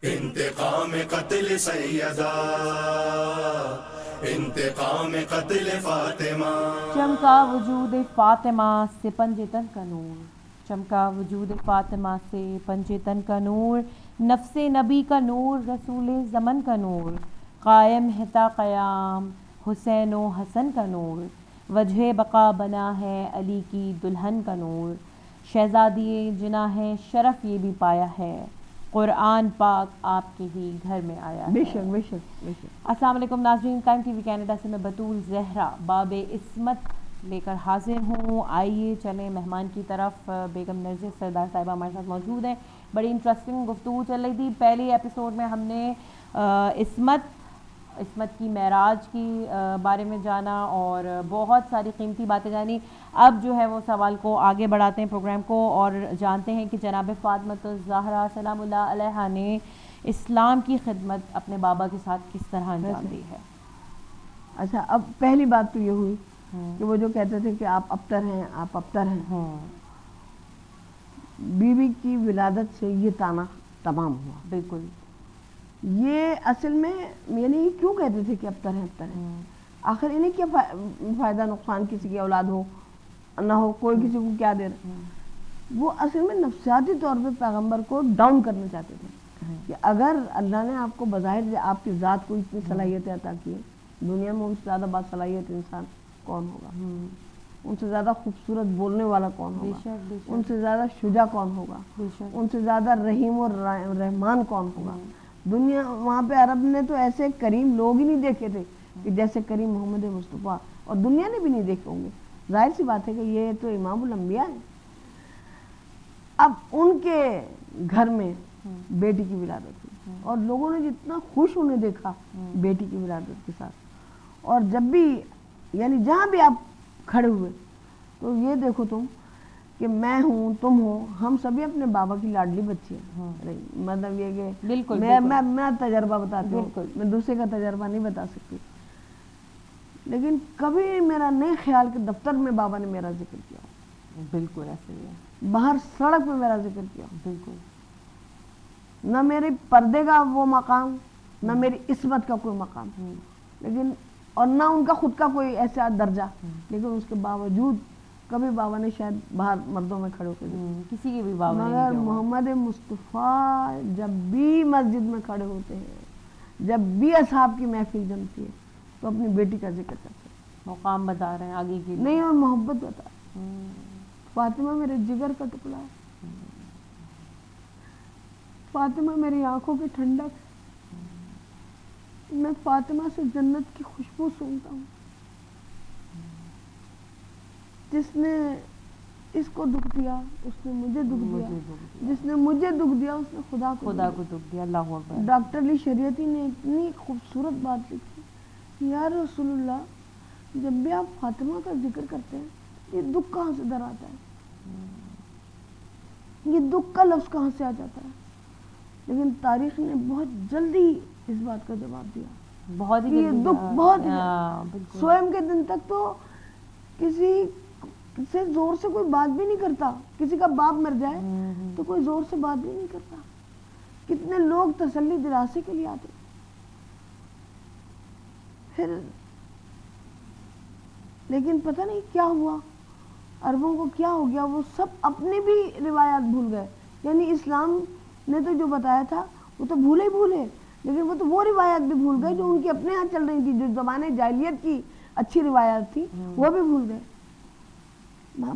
انتقام قتل سیدہ، انتقام قتل فاطمہ، چمکا وجود فاطمہ سے پنجے تن کا نور، چمکا وجود فاطمہ سے پنجے تن کا نور، نفس نبی کا نور، رسول زمن کا نور، قائم ہے تا قیام حسین و حسن کا نور، وجہ بقا بنا ہے علی کی دلہن کا نور، شہزادی جناح ہے شرف یہ بھی پایا ہے، قرآن پاک آپ کے ہی گھر میں آیا ہے۔ بے شک بے شک بے شک۔ السلام علیکم ناظرین، ٹائم ٹی وی کینیڈا سے میں بطول زہرا باب عصمت لے کر حاضر ہوں۔ آئیے چلیں مہمان کی طرف۔ بیگم نرجس سردار صاحبہ ہمارے ساتھ موجود ہیں۔ بڑی انٹرسٹنگ گفتگو چل رہی تھی۔ پہلی ایپیسوڈ میں ہم نے عصمت کی معراج کی بارے میں جانا اور بہت ساری قیمتی باتیں جانی۔ اب جو ہے وہ سوال کو آگے بڑھاتے ہیں پروگرام کو اور جانتے ہیں کہ جناب فاطمۃ الزہرا سلام اللہ علیہا نے اسلام کی خدمت اپنے بابا کے ساتھ کس طرح انجام دی ہے۔ اچھا، اب پہلی بات تو یہ ہوئی کہ وہ جو کہتے تھے کہ آپ ابتر ہیں، آپ ابتر ہیں، بیوی کی ولادت سے یہ تانا تمام ہوا۔ بالکل، یہ اصل میں یعنی کیوں کہتے تھے کہ ابتر ہیں ابتر ہیں؟ آخر انہیں کیا فائدہ نقصان، کسی کی اولاد ہو نہ ہو، کوئی کسی کو کیا دے رہا۔ وہ اصل میں نفسیاتی طور پہ پیغمبر کو ڈاؤن کرنا چاہتے تھے کہ اگر اللہ نے آپ کو بظاہر آپ کی ذات کو اتنی صلاحیتیں عطا کی ہے، دنیا میں ان سے زیادہ باصلاحیت انسان کون ہوگا؟ ان سے زیادہ خوبصورت بولنے والا کون ہوگا؟ ان سے زیادہ شجاع کون ہوگا؟ ان سے زیادہ رحیم اور رحمان کون ہوگا؟ دنیا وہاں پہ عرب نے تو ایسے کریم لوگ ہی نہیں دیکھے تھے کہ جیسے کریم محمد مصطفیٰ، اور دنیا نے بھی نہیں دیکھے ہوں گے۔ ظاہر سی بات ہے کہ یہ تو امام الانبیاء ہیں۔ اب ان کے گھر میں بیٹی کی ولادت ہوئی اور لوگوں نے جتنا خوش انہیں دیکھا بیٹی کی ولادت کے ساتھ، اور جب بھی یعنی جہاں بھی آپ کھڑے ہوئے تو یہ دیکھو تم کہ میں ہوں، تم ہو، ہم سبھی اپنے بابا کی لاڈلی بچی ہیں۔ مطلب یہ کہ میں تجربہ بتاتی ہوں، میں دوسرے کا تجربہ نہیں بتا سکتی، لیکن کبھی میرا نہیں خیال کہ دفتر میں بابا نے میرا ذکر کیا، بالکل ایسے ہی ہے، باہر سڑک پہ میرا ذکر کیا، بالکل نہ میرے پردے کا وہ مقام، نہ میری عصمت کا کوئی مقام، لیکن اور نہ ان کا خود کا کوئی ایسا درجہ، لیکن اس کے باوجود کبھی بابا نے شاید باہر مردوں میں کھڑے ہو کے کسی کے بھی بابا مگر محمد مصطفیٰ جب بھی مسجد میں کھڑے ہوتے ہیں، جب بھی اصحاب کی محفل جمتی ہے تو اپنی بیٹی کا ذکر کرتے ہیں، مقام بتا رہے ہیں آگے کی نہیں اور محبت بتا رہے ہیں۔ فاطمہ میرے جگر کا ٹکڑا ہے، فاطمہ میری آنکھوں کی ٹھنڈک ہے، میں فاطمہ سے جنت کی خوشبو سونگتا ہوں۔ جس نے اس کو دکھ دیا اس نے مجھے دکھ دیا، جس نے مجھے دکھ دیا اس نے خدا کو دکھ دیا۔ اللہ اکبر۔ ڈاکٹر علی شریعتی نے اتنی خوبصورت بات لکھی، یا رسول اللہ جب بھی آپ فاطمہ کا ذکر کرتے ہیں یہ دکھ کہاں سے در آتا ہے، یہ دکھ کا لفظ کہاں سے آ جاتا ہے؟ لیکن تاریخ نے بہت جلدی اس بات کا جواب دیا، بہت ہی یہ دکھ بہت سوئم کے دن تک تو کسی سے زور سے کوئی بات بھی نہیں کرتا، کسی کا باپ مر جائے تو کوئی زور سے بات بھی نہیں کرتا، کتنے لوگ تسلی دلاسے کے لیے آتے، پھر لیکن پتہ نہیں کیا ہوا، عربوں کو کیا ہو گیا، وہ سب اپنے بھی روایات بھول گئے، یعنی اسلام نے تو جو بتایا تھا وہ تو بھولے ہی بھولے، لیکن وہ تو وہ روایات بھی بھول گئے جو ان کی اپنے ہاں چل رہی تھی، جو زمانے جاہلیت کی اچھی روایات تھی وہ بھی بھول گئے۔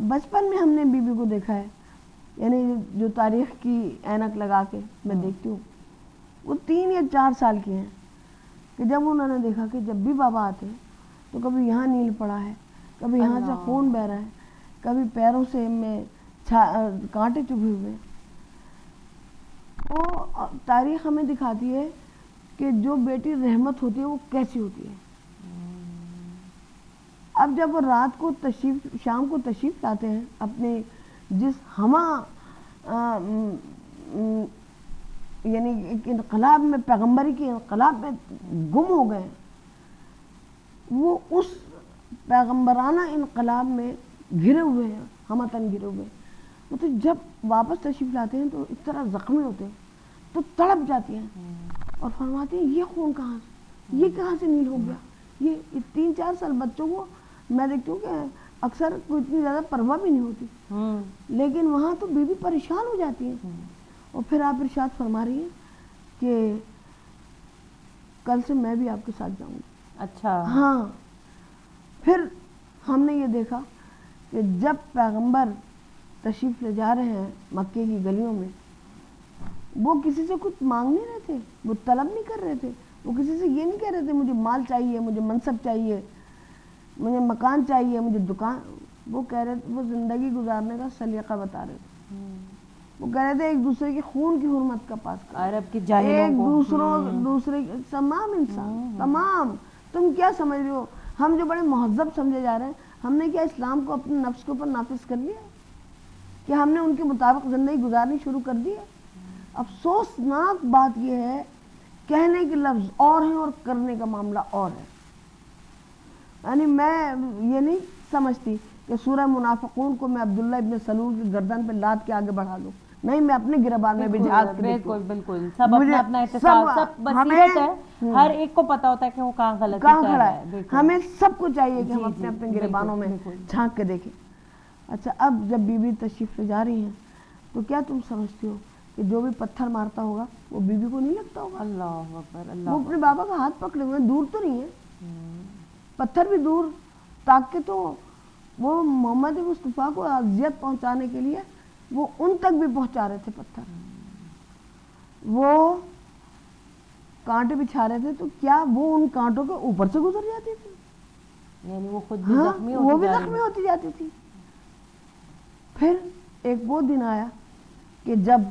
بچپن میں ہم نے بی بی کو دیکھا ہے، یعنی جو تاریخ کی اینک لگا کے میں دیکھتی ہوں، وہ 3 یا 4 سال کی ہیں کہ جب انہوں نے دیکھا کہ جب بھی بابا آتے ہیں تو کبھی یہاں نیل پڑا ہے، کبھی یہاں سے خون بہ رہا ہے، کبھی پیروں سے میں کانٹے چبھے ہوئے۔ وہ تاریخ ہمیں دکھاتی ہے کہ جو بیٹی رحمت ہوتی ہے وہ کیسی ہوتی ہے۔ اب جب وہ رات کو شام کو تشریف لاتے ہیں اپنے جس یعنی ایک انقلاب میں، پیغمبری کے انقلاب میں گم ہو گئے، وہ اس پیغمبرانہ انقلاب میں گھرے ہوئے ہیں، ہمتن گھرے ہوئے، تو جب واپس تشریف لاتے ہیں تو اس طرح زخمی ہوتے ہیں تو تڑپ جاتی ہیں اور فرماتی ہیں یہ خون کہاں سے، یہ کہاں سے نیل ہو گیا. یہ 3-4 سال بچوں کو میں دیکھتی ہوں کہ اکثر کوئی اتنی زیادہ پرواہ بھی نہیں ہوتی، لیکن وہاں تو بیوی پریشان ہو جاتی ہے. اور پھر آپ ارشاد فرما رہی ہیں کہ کل سے میں بھی آپ کے ساتھ جاؤں گی. اچھا. ہاں. پھر ہم نے یہ دیکھا کہ جب پیغمبر تشریف لے جا رہے ہیں مکے کی گلیوں میں، وہ کسی سے کچھ مانگ نہیں رہے تھے، وہ طلب نہیں کر رہے تھے، وہ کسی سے یہ نہیں کہہ رہے تھے مجھے مال چاہیے، مجھے منصب چاہیے، مجھے مکان چاہیے، مجھے دکان. وہ کہہ رہے تھے، وہ زندگی گزارنے کا سلیقہ بتا رہے تھے. وہ کہہ رہے تھے ایک دوسرے کے خون کی حرمت کا پاس کرو، عرب کے جاہلوں ایک کو دوسرے تمام انسان تمام. تم کیا سمجھ رہے ہو ہم جو بڑے مہذب سمجھے جا رہے ہیں، ہم نے کیا اسلام کو اپنے نفس کے اوپر نافذ کر لیا کہ ہم نے ان کے مطابق زندگی گزارنی شروع کر دی ہے؟ افسوسناک بات یہ ہے، کہنے کے لفظ اور ہیں اور کرنے کا معاملہ اور ہے. یعنی میں یہ نہیں سمجھتی کہ سورہ منافقون کو میں عبداللہ ابن سلول کی گردن پہ لاد کے آگے بڑھا دوں، نہیں، میں اپنے گربان میں بھی جھانک کے دیکھتی ہوں. بالکل سب اپنا اپنا احتساب، سب بصیرت ہے، ہر ایک کو پتا ہوتا ہے کہ وہ کہاں غلطی کھڑا ہے. ہمیں سب کو چاہیے کہ ہم اپنے اپنے گربانوں میں جھانک کے دیکھیں. اچھا، اب جب بیوی تشریف لے جا رہی ہیں تو کیا تم سمجھتی ہو کہ جو بھی پتھر مارتا ہوگا وہ بیوی کو نہیں لگتا ہوگا؟ اللہ اکبر. وہ اپنے بابا کا ہاتھ پکڑے ہوئے، دور تو نہیں ہے، پتھر بھی دور، تاکہ تو وہ محمد مصطفیٰ کو اذیت پہنچانے کے لیے وہ ان تک بھی پہنچا رہے تھے پتھر. وہ کانٹے بچھا رہے تھے تو کیا وہ ان کانٹوں کے اوپر سے گزر جاتی تھی؟ یعنی وہ خود بھی زخمی ہوتی جاتی تھی. پھر ایک وہ دن آیا کہ جب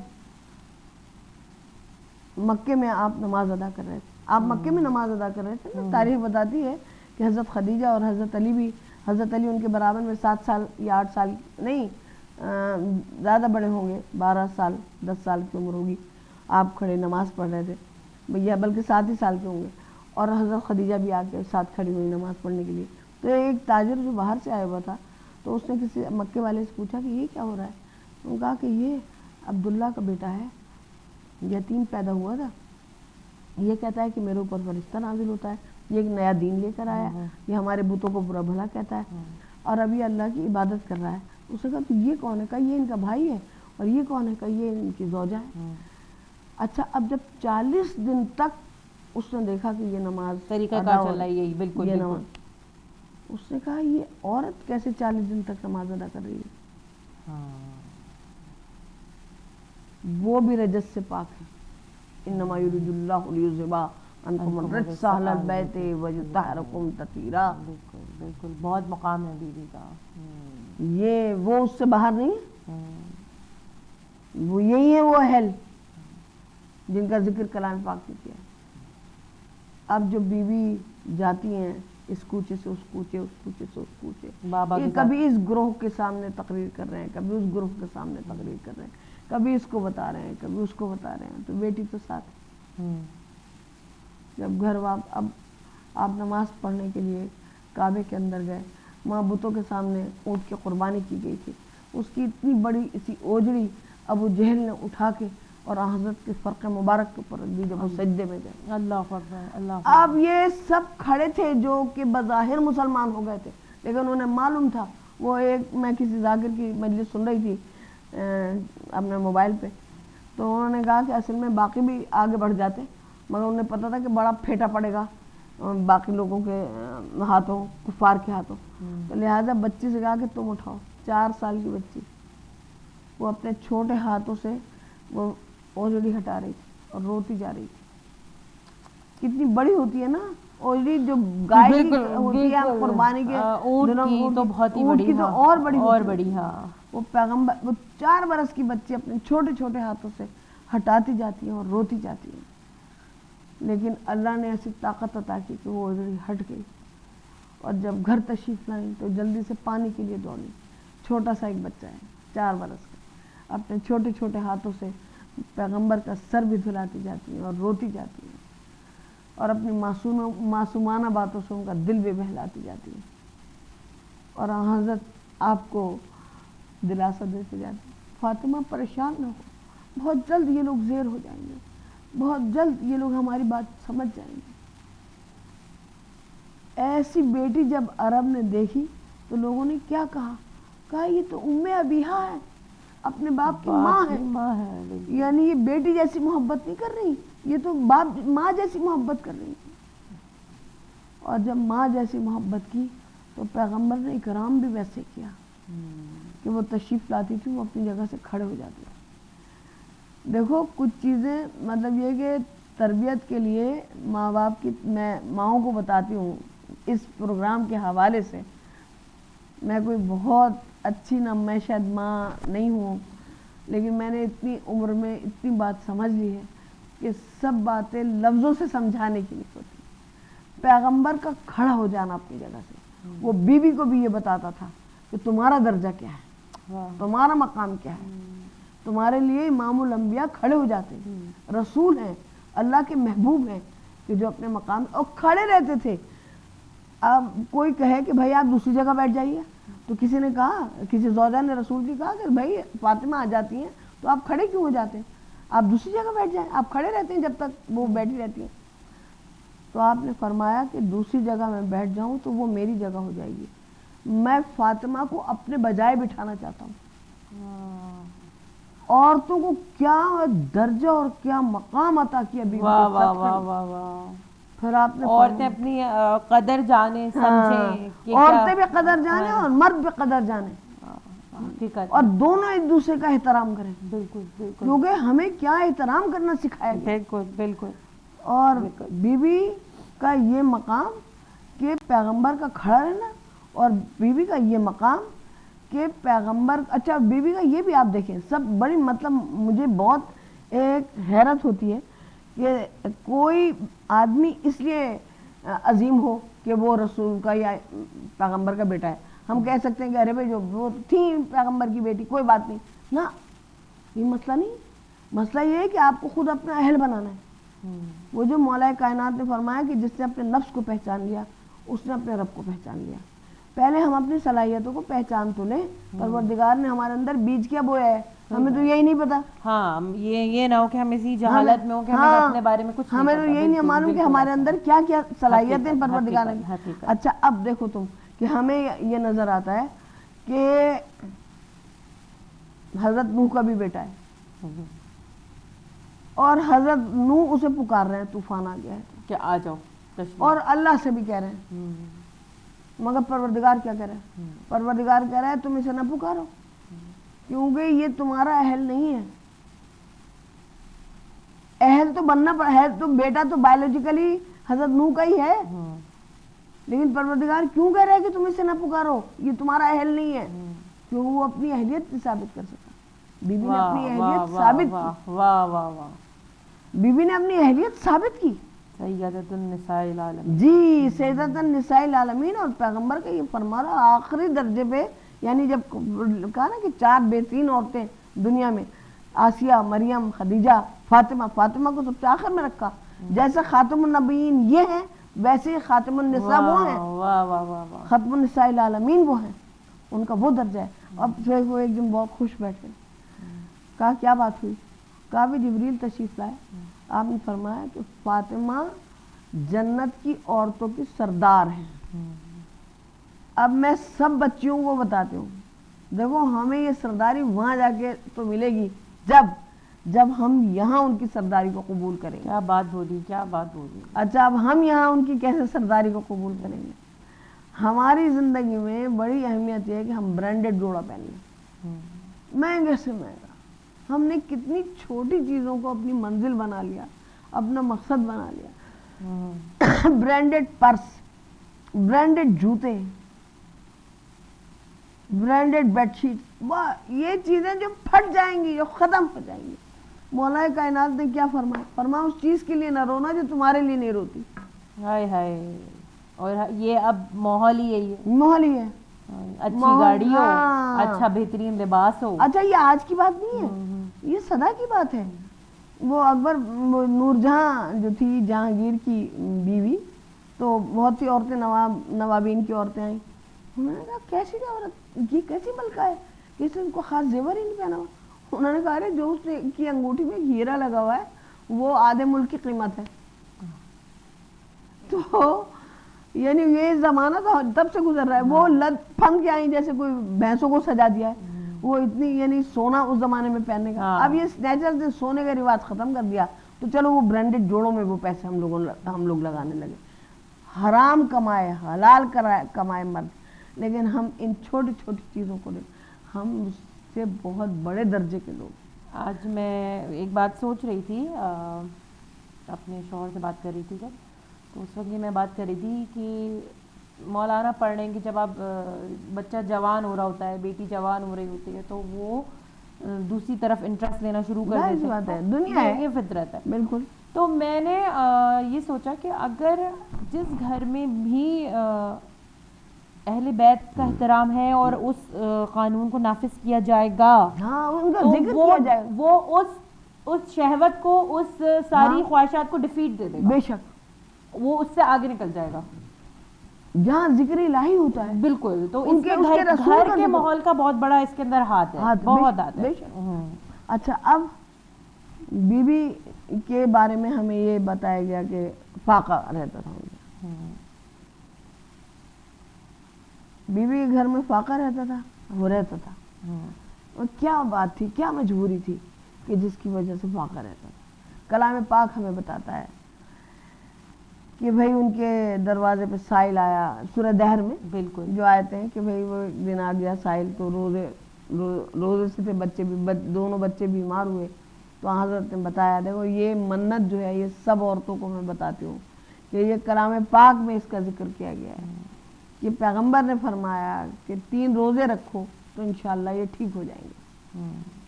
مکے میں آپ نماز ادا کر رہے تھے، آپ مکے میں نماز ادا کر رہے تھے. تاریخ بتاتی ہے کہ حضرت خدیجہ اور حضرت علی بھی، حضرت علی ان کے برابر میں 7 سال یا 8 سال نہیں، زیادہ بڑے ہوں گے، 12 سال 10 سال کی عمر ہوگی. آپ کھڑے نماز پڑھ رہے تھے بھیا، بلکہ 7 ہی سال کے ہوں گے، اور حضرت خدیجہ بھی آ کے ساتھ کھڑی ہوئی نماز پڑھنے کے لیے. تو ایک تاجر جو باہر سے آیا ہوا تھا، تو اس نے کسی مکے والے سے پوچھا کہ یہ کیا ہو رہا ہے؟ انہوں نے کہا کہ یہ عبداللہ کا بیٹا ہے، یتیم پیدا ہوا تھا، یہ کہتا ہے کہ میرے اوپر فرشتہ نازل ہوتا ہے، یہ ایک نیا دین لے کر آیا، یہ ہمارے بتوں کو برا بھلا کہتا ہے اور ابھی اللہ کی عبادت کر رہا ہے. اس نے کہا تو یہ کون ہے؟ کہا یہ ان کا بھائی ہے. اور یہ کون ہے؟ کہا یہ ان کی زوجہ ہے. اچھا، اب جب 40 دن تک اس نے دیکھا کہ یہ نماز طریقہ کار چل رہا ہے، یہی بالکل یہ نماز، اس نے کہا یہ عورت کیسے 40 دن تک نماز ادا کر رہی ہے؟ وہ بھی رجس سے پاک ہے. انما یرید اللہ لیذھب عنکم الرجس اہل البیت ویطہرکم تطہیرا. بالکل بہت مقام ہے بیوی کا. یہ وہ اس سے باہر نہیں ہے، وہ یہی ہے وہ اہل جن کا ذکر کلام پاک نے کیا. اب جو بیوی جاتی ہیں اس کوچے سے اس کوچے، اس کوچے سے اس کوچے، یہ کبھی اس گروہ کے سامنے تقریر کر رہے ہیں، کبھی اس گروہ کے سامنے تقریر کر رہے ہیں، کبھی اس کو بتا رہے ہیں، کبھی اس کو بتا رہے ہیں. تو بیٹی تو ساتھ ہے. جب گھر اب آپ نماز پڑھنے کے لیے کعبے کے اندر گئے، وہاں بتوں کے سامنے اونٹ کی قربانی کی گئی تھی، اس کی اتنی بڑی اسی اوجڑی ابو جہل نے اٹھا کے اور حضرت کے فرق مبارک کے اوپر دی جب وہ سجدے میں گئے. اللہ اکبر. اللہ اب یہ سب کھڑے تھے جو کہ بظاہر مسلمان ہو گئے تھے، لیکن انہیں معلوم تھا. وہ ایک میں کسی ذاکر کی مجلس سن رہی تھی اپنے موبائل پہ، تو انہوں نے کہا کہ اصل میں باقی بھی آگے بڑھ جاتے، مگر انہیں پتہ تھا کہ بڑا پھیٹا پڑے گا باقی لوگوں کے ہاتھوں، کفار کے ہاتھوں. تو لہٰذا بچی سے کہا کہ تم اٹھاؤ. 4 سال کی بچی، وہ اپنے چھوٹے ہاتھوں سے وہ اوجڑی ہٹا رہی تھی اور روتی جا رہی تھی. کتنی بڑی ہوتی ہے نا اوجڑی، جو گائے کی ہوتی ہے قربانی کے اونٹ کی تو بہت ہی بڑی، تو اور بڑی اور بڑی. ہاں، وہ پیغمبر، وہ 4 برس کی بچی اپنے چھوٹے چھوٹے ہاتھوں سے ہٹاتی جاتی ہیں اور روتی جاتی ہیں. لیکن اللہ نے ایسی طاقت عطا کی کہ وہ اوجڑی ہٹ گئی. اور جب گھر تشریف لائیں تو جلدی سے پانی کے لیے دوڑی. چھوٹا سا ایک بچہ ہے 4 برس کا، اپنے چھوٹے چھوٹے ہاتھوں سے پیغمبر کا سر بھی دھلاتی جاتی ہیں اور روتی جاتی ہیں، اور اپنی معصومانہ باتوں سے ان کا دل بھی بہلاتی جاتی ہے. اور حضرت آپ کو دلاسا دیتے جاتے ہیں، فاطمہ پریشان نہ ہو، بہت جلد یہ لوگ زیر ہو جائیں گے، بہت جلد یہ لوگ ہماری بات سمجھ جائیں گے. ایسی بیٹی جب عرب نے دیکھی تو لوگوں نے کیا کہا یہ تو ام ابیہا ہے, اپنے باپ کی ماں ہے, یعنی یہ بیٹی جیسی محبت نہیں کر رہی, یہ تو باپ ماں جیسی محبت کر رہی. اور جب ماں جیسی محبت کی تو پیغمبر نے اکرام بھی ویسے کیا کہ وہ تشریف لاتی تھی, وہ اپنی جگہ سے کھڑے ہو جاتے تھے. دیکھو کچھ چیزیں مطلب یہ کہ تربیت کے لیے ماں باپ کی, میں ماؤں کو بتاتی ہوں اس پروگرام کے حوالے سے. میں کوئی بہت اچھی نہ, میں شاید ماں نہیں ہوں, لیکن میں نے اتنی عمر میں اتنی بات سمجھ لی ہے کہ سب باتیں لفظوں سے سمجھانے کی نہیں ہوتی. پیغمبر کا کھڑا ہو جانا اپنی جگہ سے, وہ بیوی کو بھی یہ بتاتا تھا کہ تمہارا درجہ کیا ہے, تمہارا مقام کیا ہے, تمہارے لیے امام الانبیاء کھڑے ہو جاتے ہیں, رسول ہیں, اللہ کے محبوب ہیں کہ جو اپنے مقام اور کھڑے رہتے تھے. اب کوئی کہے کہ بھائی آپ دوسری جگہ بیٹھ جائیے, تو کسی نے کہا, کسی زوجہ نے رسول کی کہا کہ بھائی فاطمہ آ جاتی ہیں تو آپ کھڑے کیوں ہو جاتے ہیں, آپ دوسری جگہ بیٹھ جائیں, آپ کھڑے رہتے ہیں جب تک وہ بیٹھی رہتی ہیں. تو آپ نے فرمایا کہ دوسری جگہ میں بیٹھ جاؤں تو وہ میری جگہ ہو جائے گی, میں فاطمہ کو اپنے بجائے بٹھانا چاہتا ہوں. عورتوں کو کیا درجہ اور کیا مقام عطا کیا بیوی کے. پھر آپ نے عورتیں اپنی قدر جانے سمجھیں, عورتیں بھی قدر جانے اور مرد بھی قدر جانے, اور دونوں ایک دوسرے کا احترام کریں. بالکل بالکل, کیونکہ ہمیں کیا احترام کرنا سکھایا گیا. بالکل بالکل. اور بیوی کا یہ مقام کہ پیغمبر کا کھڑا رہنا, اور بیوی کا یہ مقام کہ پیغمبر, اچھا بیوی کا یہ بھی آپ دیکھیں سب بڑی, مطلب مجھے بہت ایک حیرت ہوتی ہے کہ کوئی آدمی اس لیے عظیم ہو کہ وہ رسول کا یا پیغمبر کا بیٹا ہے. ہم کہہ سکتے ہیں کہ ارے بھائی جو وہ تھی پیغمبر کی بیٹی, کوئی بات نہیں نا, یہ مسئلہ نہیں. مسئلہ یہ ہے کہ آپ کو خود اپنا اہل بنانا ہے. وہ جو مولا کائنات نے فرمایا کہ جس نے اپنے نفس کو پہچان لیا اس نے اپنے رب کو پہچان لیا. پہلے ہم اپنی صلاحیتوں کو پہچان تو لیں, پروردگار نے ہمارے اندر بیج کیا بویا ہے, ہمیں تو یہی نہیں پتا. ہاں, یہ نہ ہو کہ ہم اسی جہالت میں ہو کہ ہمیں اپنے بارے میں کچھ ہمیں تو یہی نہیں معلوم کہ ہمارے اندر کیا کیا صلاحیتیں پروردگار نے. اچھا اب دیکھو تم کہ ہمیں یہ نظر آتا ہے کہ حضرت نوح کا بھی بیٹا ہے, اور حضرت نوح اسے پکار رہے ہیں, طوفان آ گیا ہے کہ آ جاؤ, اور اللہ سے بھی کہہ رہے ہیں, مگر پروردگار کیا کہہ رہا ہے, پروردگار کہہ رہا ہے تم اسے نہ پکارو کیونکہ یہ تمہارا اہل نہیں ہے. اہل تو بننا ہے, تو بیٹا تو بایولوجیکلی حضرت نوح کا ہی ہے, لیکن پروردگار کیوں کہہ رہا ہے کہ تم اسے نہ پکارو, یہ تمہارا اہل نہیں ہے, کیونکہ وہ اپنی اہلیت ثابت کر سکا. بیوی نے اپنی اہلیت ثابت کی, بیوی نے اپنی اہلیت ثابت کی. سیدۃ النساء العالمین, جی سیدۃ النساء العالمین. اور پیغمبر کا یہ فرما رہا آخری درجے پہ, یعنی جب کہا نا کہ 4 بہترین عورتیں دنیا میں, آسیہ, مریم, خدیجہ, فاطمہ, فاطمہ کو سب سے آخر میں رکھا. جیسے خاتم النبیین یہ ہیں ویسے خاتم النساء وہ ہیں, ختم النساء العالمین وہ ہیں, ان کا وہ درجہ ہے. اب جو وہ ایک دن بہت خوش بیٹھے, کہا کیا بات ہوئی, کہا بھی جبریل تشریف لائے, آپ نے فرمایا کہ فاطمہ جنت کی عورتوں کی سردار ہیں. اب میں سب بچیوں کو بتاتی ہوں, دیکھو ہمیں یہ سرداری وہاں جا کے تو ملے گی جب ہم یہاں ان کی سرداری کو قبول کریں گے. کیا بات بولی, کیا بات بولی. اچھا اب ہم یہاں ان کی کیسے سرداری کو قبول کریں گے. ہماری زندگی میں بڑی اہمیت یہ ہے کہ ہم برانڈڈ جوڑا پہن لیں, مہنگے سے مہنگا. ہم نے کتنی چھوٹی چیزوں کو اپنی منزل بنا لیا, اپنا مقصد بنا لیا. برانڈڈ پرس, برانڈڈ جوتے, برانڈڈ بیڈ شیٹ, یہ چیزیں جو پھٹ جائیں گی, جو ختم ہو جائیں گی. مولا کائنات نے کیا فرمایا, فرمایا اس چیز کے لیے نہ رونا جو تمہارے لیے نہیں روتی. ہائے ہائے, اور یہ اب ماحول ہی یہی ہے, ماحول ہی ہے. اچھی گاڑی ہو, اچھا بہترین لباس ہو. اچھا یہ آج کی بات نہیں ہے, یہ صدا کی بات ہے. وہ اکبر نور جہاں جو تھی جہانگیر کی بیوی, تو بہت سی عورتیں نوابین کی عورتیں آئیں. انہوں نے کہا کیسی عورت, یہ کیسی ملکہ ہے کہ اس نے ان کو خاص زیور ہی نہیں پہنا ہوا. انہوں نے کہا ارے جو اس نے کی انگوٹھی میں ہیرا لگا ہوا ہے وہ آدھے ملک کی قیمت ہے. تو یعنی یہ زمانہ تو تب سے گزر رہا ہے. وہ لت پھن کے آئی جیسے کوئی بھینسوں کو سجا دیا ہے. وہ اتنی یعنی سونا اس زمانے میں پہننے کا. اب یہ سنیچر سے سونے کا رواج ختم کر دیا تو چلو وہ برانڈڈ جوڑوں میں وہ پیسے ہم لوگ لگانے لگے. حرام کمائے حلال کمائے مرد, لیکن ہم ان چھوٹی چھوٹی چیزوں کو ہم اس سے بہت بڑے درجے کے لوگ. آج میں ایک بات سوچ رہی تھی, اپنے شوہر سے بات کر رہی تھی جب, تو اس وقت یہ میں بات کر رہی تھی کہ مولانا پڑھنے کی جب آپ بچہ جوان ہو رہا ہوتا ہے, بیٹی جوان ہو رہی ہوتی ہے, تو وہ دوسری طرف انٹرسٹ لینا شروع کر دیتے ہیں. دنیا ہے, یہ فطرت ہے. بالکل. تو میں نے یہ سوچا کہ اگر جس گھر میں بھی اہل بیت کا احترام ہے اور اس قانون کو نافذ کیا جائے گا, وہ اس شہوت کو, اس ساری خواہشات کو ڈیفیٹ دے دے گا. بے شک وہ اس سے آگے نکل جائے گا. جہاں ذکر الہی ہوتا ہے بالکل. تو اس کے گھر کے ماحول کا بہت بڑا اس کے اندر ہاتھ ہے, بہت ہاتھ ہے. اچھا, اب بی بی کے بارے میں ہمیں یہ بتایا گیا کہ فاقہ رہتا تھا. بی بی کے گھر میں فاقہ رہتا تھا, وہ رہتا تھا. اور کیا بات تھی, کیا مجبوری تھی کہ جس کی وجہ سے فاقہ رہتا تھا. کلام پاک ہمیں بتاتا ہے کہ بھئی ان کے دروازے پہ سائل آیا, سورہ دہر میں بالکل جو آیتیں ہیں کہ بھئی وہ دن آ گیا سائل, تو روزے سے تھے بچے بھی, دونوں بچے بیمار ہوئے. تو حضرت نے بتایا, دیکھو یہ منت جو ہے یہ سب عورتوں کو میں بتاتی ہوں کہ یہ کلام پاک میں اس کا ذکر کیا گیا ہے کہ پیغمبر نے فرمایا کہ 3 روزے رکھو تو انشاءاللہ یہ ٹھیک ہو جائیں گے.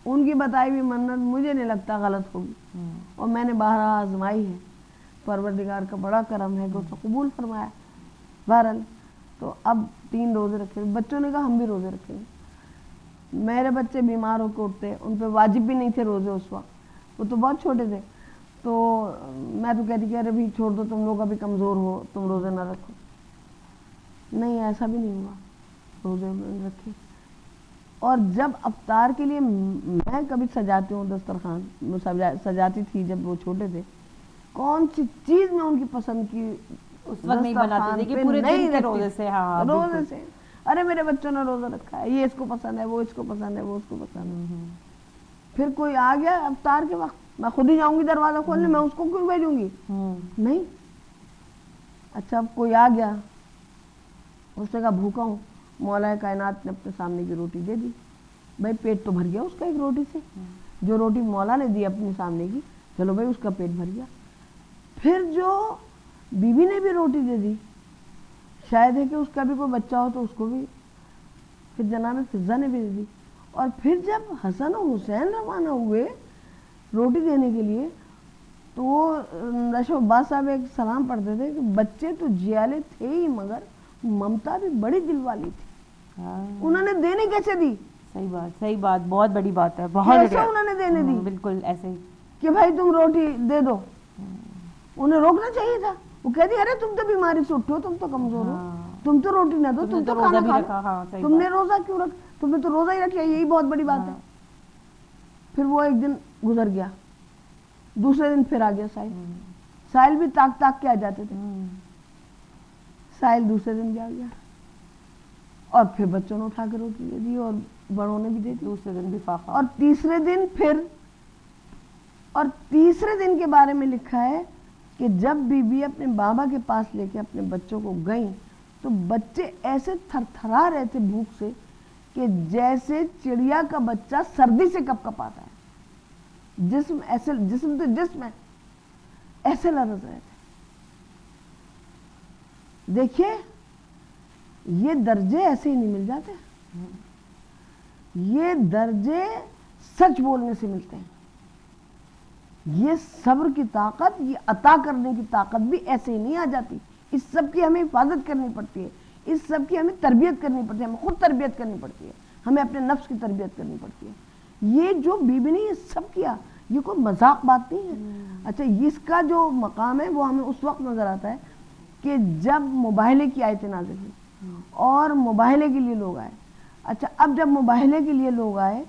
ان کی بتائی ہوئی منت مجھے نہیں لگتا غلط ہوگی, اور میں نے بہرحال آزمائی ہے. پروردگار کا بڑا کرم ہے کہ اس کو قبول فرمایا. بہرحال تو اب 3 روزے رکھے. بچوں نے کہا ہم بھی روزے رکھیں گے. میرے بچے بیمار ہو کے اٹھتے, ان پہ واجب بھی نہیں تھے روزے اس وقت, وہ تو بہت چھوٹے تھے. تو میں تو کہتی کہ ارے بھی چھوڑ دو, تم لوگ ابھی کمزور ہو, تم روزے نہ رکھو. نہیں, ایسا بھی نہیں ہوا, روزے رکھے. اور جب افطار کے لیے میں کبھی سجاتی ہوں دسترخوان, سجاتی تھی جب وہ چھوٹے تھے, کون سی چیز میں ان کی پسند کی اس وقت نہیں بناتے تھے کہ پورے دن کے روزے سے. ہاں, روزے سے ارے میرے بچوں نے روزہ رکھا ہے, یہ اس کو پسند ہے, وہ اس کو پسند ہے, وہ اس کو پسند ہے. پھر کوئی آ گیا افطار کے وقت, میں خود ہی جاؤں گی دروازہ کھولنے, میں اس کو کیوں بھیجوں گی؟ نہیں. اچھا, اب کوئی آ گیا, اس نے کہا بھوکا ہوں, مولا کائنات نے اپنے سامنے کی روٹی دے دی. بھائی پیٹ تو بھر گیا اس کا ایک روٹی سے, جو روٹی مولا نے دی اپنے سامنے کی, چلو بھائی اس کا پیٹ بھر گیا. پھر جو بی بی نے بھی روٹی دے دی, شاید ہے کہ اس کا بھی کوئی بچہ ہو تو اس کو بھی, پھر جناب فضہ نے بھی دے دی. اور پھر جب حسن و حسین روانہ ہوئے روٹی دینے کے لیے, تو وہ رشو عباس صاحب ایک سلام پڑھتے تھے کہ بچے تو جیالے تھے ہی مگر ممتا بھی بڑی دل والی تھی. انہوں نے دینے کیسے دی؟ صحیح بات, بہت بڑی بات ہے. کیسے انہوں نے دینے دی؟ بالکل ایسے ہی کہ بھائی تم روٹی دے دو. انہیں روکنا چاہیے تھا. وہ کہتی ارے تم تو بیماری سے اٹھو, تم تو کمزور ہو, تم تو روٹی نہ دو, تم تو کھانا کھا لو, تم نے روزہ کیوں رکھ, تم نے تو روزہ ہی رکھ لیا, یہی بہت بڑی بات ہے. پھر وہ ایک دن گزر گیا, دوسرے دن پھر آ گیا سائل. سائل بھی تاک تاک کے آ جاتے تھے. سائل دوسرے دن بھی آ گیا, اور پھر بچوں نے اٹھا کے روٹی دے دی, اور بڑوں نے بھی دے دی. دوسرے دن بھی فاقہ. اور تیسرے دن پھر, اور تیسرے دن کے بارے میں لکھا ہے کہ جب بی بی اپنے بابا کے پاس لے کے اپنے بچوں کو گئیں تو بچے ایسے تھر تھرا رہے تھے بھوک سے کہ جیسے چڑیا کا بچہ سردی سے کپ کپ آتا ہے. جسم ایسے, جسم تو جسم ہے, ایسے لرز رہے تھے. دیکھیے یہ درجے ایسے ہی نہیں مل جاتے, یہ درجے سچ بولنے سے ملتے ہیں. یہ صبر کی طاقت, یہ عطا کرنے کی طاقت بھی ایسے ہی نہیں آ جاتی. اس سب کی ہمیں حفاظت کرنی پڑتی ہے, اس سب کی ہمیں تربیت کرنی پڑتی ہے, ہمیں خود تربیت کرنی پڑتی ہے, ہمیں اپنے نفس کی تربیت کرنی پڑتی ہے. یہ جو بی بی نے یہ سب کیا, یہ کوئی مذاق بات نہیں ہے. اچھا, اس کا جو مقام ہے وہ ہمیں اس وقت نظر آتا ہے کہ جب مباہلے کی آیتیں نازل ہوئی اور مباہلے کے لیے لوگ آئے. اچھا, اب جب مباہلے کے لیے لوگ آئے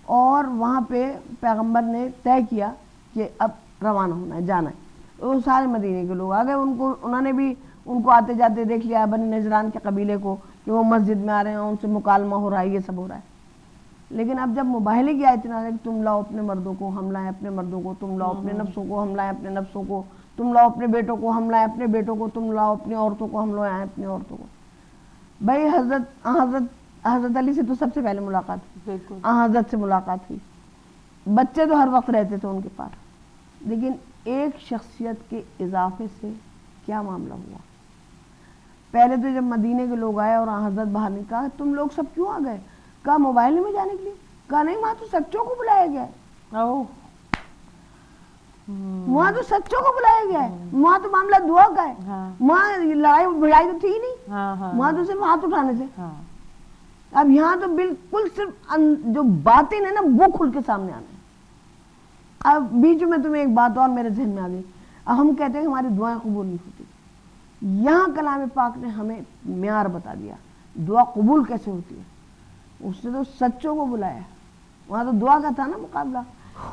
اور وہاں پہ پیغمبر نے طے کیا کہ اب روانہ ہونا ہے، جانا ہے۔ وہ سارے مدینے کے لوگ آ گئے، انہوں نے بھی ان کو آتے جاتے دیکھ لیا، بنی نجران کے قبیلے کو، کہ وہ مسجد میں آ رہے ہیں، ان سے مکالمہ ہو رہا ہے، یہ سب ہو رہا ہے۔ لیکن اب جب مباہلے کی آیت نازل کہ تم لاؤ اپنے مردوں کو، ہم لائیں اپنے مردوں کو، تم لاؤ اپنے نفسوں کو، ہم لائیں اپنے نفسوں کو، تم لاؤ اپنے بیٹوں کو، ہم لائیں اپنے بیٹوں کو، تم لاؤ اپنی عورتوں کو، ہم لائیں اپنی عورتوں کو۔ بھائی حضرت علی سے تو سب سے پہلے ملاقات ہوئی، بالکل حضرت سے ملاقات ہوئی، بچے تو ہر وقت رہتے تھے ان کے پاس، لیکن ایک شخصیت کے اضافے سے کیا معاملہ ہوا۔ پہلے تو جب مدینے کے لوگ آئے اور حضرت باہر نے کہا تم لوگ سب کیوں آ گئے؟ کہا موبائل میں جانے کے لیے؟ کہا نہیں، وہاں تو سچوں کو بلایا گیا ہے، وہاں تو سچوں کو بلایا گیا ہے، وہاں تو معاملہ دعا کا ہے، وہاں لڑائی بھڑائی تو تھی ہی نہیں، وہاں تو صرف ہاتھ اٹھانے سے۔ اب یہاں تو بالکل صرف جو باتیں ہیں نا وہ کھل کے سامنے آنا ہے۔ اب بیچ میں تمہیں ایک بات اور میرے ذہن میں آ گئی، اب ہم کہتے ہیں کہ ہماری دعائیں قبول نہیں ہوتی، یہاں کلام پاک نے ہمیں معیار بتا دیا دعا قبول کیسے ہوتی ہے۔ اس نے تو سچوں کو بلایا، وہاں تو دعا کا تھا نا مقابلہ،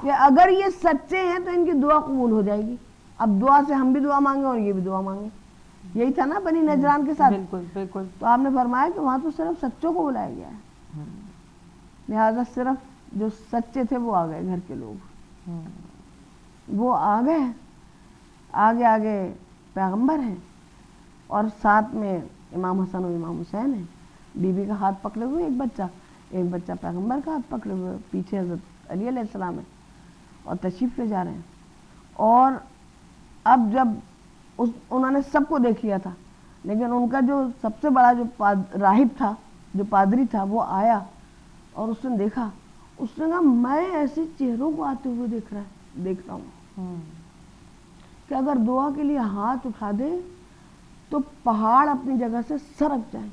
کہ اگر یہ سچے ہیں تو ان کی دعا قبول ہو جائے گی۔ اب دعا سے ہم بھی دعا مانگیں اور یہ بھی دعا مانگیں، یہی تھا نا بنی نجران کے ساتھ۔ بالکل بالکل۔ تو آپ نے فرمایا کہ وہاں تو صرف سچوں کو بلایا گیا ہے، لہذا صرف جو سچے تھے وہ آ گئے، گھر کے لوگ وہ آ گئے، آگے آگے پیغمبر ہیں اور ساتھ میں امام حسن و امام حسین ہیں، بی بی کا ہاتھ پکڑے ہوئے ایک بچہ پیغمبر کا ہاتھ پکڑے ہوئے، پیچھے حضرت علی علیہ السلام ہے اور تشریف لے جا رہے ہیں۔ اور اب جب انہوں نے سب کو دیکھ لیا تھا، لیکن ان کا جو سب سے بڑا جو راہب تھا، جو پادری تھا، وہ آیا اور اس نے دیکھا، اس نے کہا میں ایسے چہروں کو آتے ہوئے دیکھ رہا ہوں کہ اگر دعا کے لیے ہاتھ اٹھا دے تو پہاڑ اپنی جگہ سے سرک جائیں۔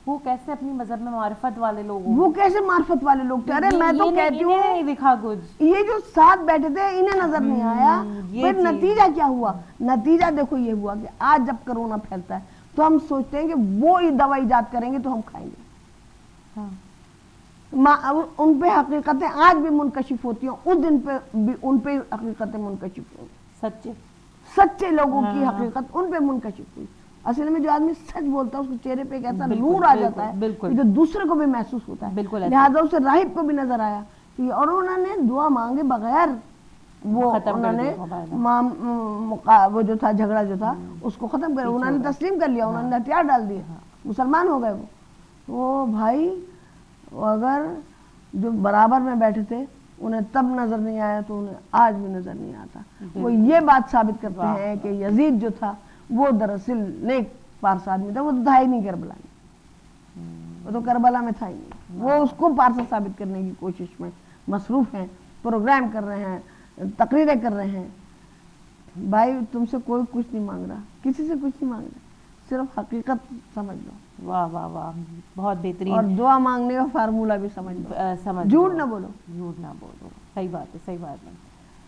وہ کیسے اپنی مذہب میں معرفت والے لوگ ہوں، وہ کیسے معرفت والے لوگ تھے؟ ارے میں تو کہتی ہوں نہیں دکھا کچھ، یہ جو ساتھ بیٹھے تھے انہیں نظر نہیں آیا، پھر نتیجہ کیا ہوا؟ نتیجہ دیکھو یہ ہوا کہ آج جب کرونا پھیلتا ہے تو ہم سوچتے ہیں کہ وہ دوا ایجاد کریں گے تو ہم کھائیں گے، ان پہ حقیقتیں آج بھی منکشف ہوتی ہیں، اس دن پہ بھی ان پہ حقیقتیں منکشف ہوئی، سچے لوگوں کی حقیقت ان پہ منکشف ہوئی۔ اصل میں جو آدمی سچ بولتا ہے اس کے چہرے پہ ایک ایسا نور آ جاتا ہے جو دوسرے کو بھی محسوس ہوتا ہے، لہٰذا اسے راہب کو بھی نظر آیا، اور انہوں نے دعا مانگے بغیر وہ انہوں نے وہ جو تھا جھگڑا جو تھا اس کو ختم کر، انہوں نے تسلیم کر لیا، انہوں نے ہتھیار ڈال دیے، مسلمان ہو گئے وہ بھائی۔ اگر جو برابر میں بیٹھے تھے انہیں تب نظر نہیں آیا تو انہیں آج بھی نظر نہیں آتا۔ وہ یہ بات ثابت کرتے ہیں کہ یزید جو تھا وہ دراصل نیک پارسا آدمی تھا، وہ تو تھا ہی نہیں کربلا میں، وہ تو کربلا میں تھا ہی نہیں، وہ اس کو پارسا ثابت کرنے کی کوشش میں مصروف ہیں، پروگرام کر رہے ہیں، تقریریں کر رہے ہیں۔ بھائی تم سے کوئی کچھ نہیں مانگ رہا، کسی سے کچھ نہیں مانگ رہا، صرف حقیقت سمجھ لو۔ واہ واہ واہ، بہت بہترین، اور دعا مانگنے کا فارمولہ بھی سمجھ لو، جھوٹ نہ بولو، جھوٹ نہ بولو، صحیح بات ہے، صحیح بات ہے۔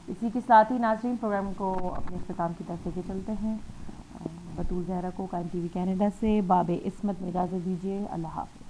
اسی کے ساتھ ہی ناظرین پروگرام کو اپنے اختتام کی طرف لے کے چلتے ہیں۔ بطول زہرا کو قائم ٹی وی کینیڈا سے باب عصمت میں اجازت دیجیے، اللہ حافظ۔